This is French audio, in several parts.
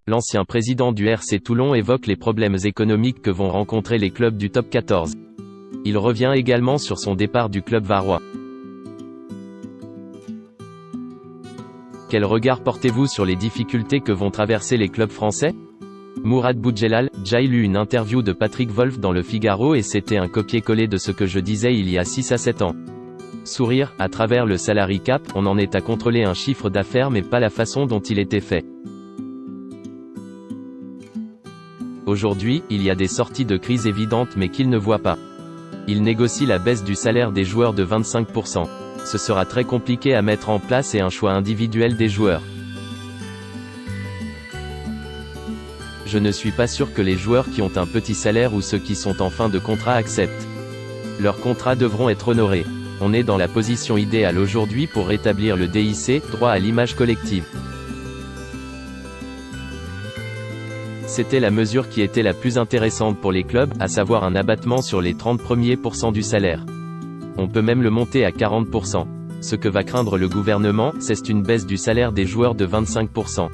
L'ancien président du RC Toulon évoque les problèmes économiques que vont rencontrer les clubs du top 14. Il revient également sur son départ du club varois. Quel regard portez-vous sur les difficultés que vont traverser les clubs français? Mourad Boudjelal, j'ai lu une interview de Patrick Wolf dans Le Figaro et c'était un copier-coller de ce que je disais il y a 6 à 7 ans. Sourire, à travers le salary cap, on en est à contrôler un chiffre d'affaires mais pas la façon dont il était fait. Aujourd'hui, il y a des sorties de crise évidentes mais qu'il ne voit pas. Il négocie la baisse du salaire des joueurs de 25%. Ce sera très compliqué à mettre en place et un choix individuel des joueurs. Je ne suis pas sûr que les joueurs qui ont un petit salaire ou ceux qui sont en fin de contrat acceptent. Leurs contrats devront être honorés. On est dans la position idéale aujourd'hui pour rétablir le DIC, droit à l'image collective. C'était la mesure qui était la plus intéressante pour les clubs, à savoir un abattement sur les 30 premiers % du salaire. On peut même le monter à 40%. Ce que va craindre le gouvernement, c'est une baisse du salaire des joueurs de 25%.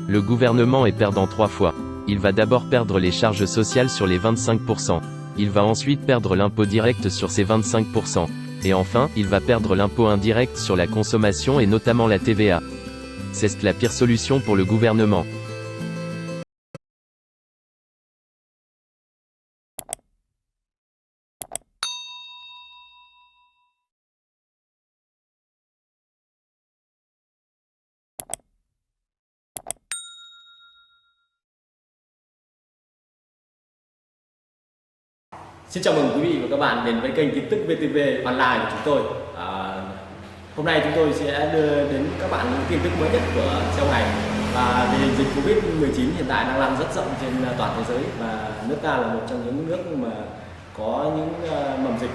Le gouvernement est perdant 3 fois. Il va d'abord perdre les charges sociales sur les 25%. Il va ensuite perdre l'impôt direct sur ces 25%. Et enfin, il va perdre l'impôt indirect sur la consommation et notamment la TVA. C'est la pire solution pour le gouvernement. Xin chào mừng quý vị và các bạn đến với kênh tin tức VTV Online của chúng tôi. Hôm nay chúng tôi sẽ đưa đến các bạn những tin tức mới nhất của châu này. Và tình hình dịch Covid-19 hiện tại đang lan rất rộng trên toàn thế giới và nước ta là một trong những nước mà có những mầm dịch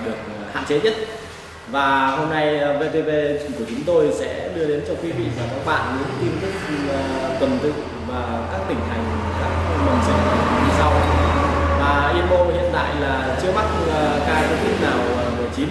được hạn chế nhất. Và hôm nay VTV của chúng tôi sẽ đưa đến cho quý vị và các bạn những tin tức tuần tự và các tỉnh thành, các mầm dịch như sau. Và Yên Mô hiện tại là chưa mắc ca Covid nào 19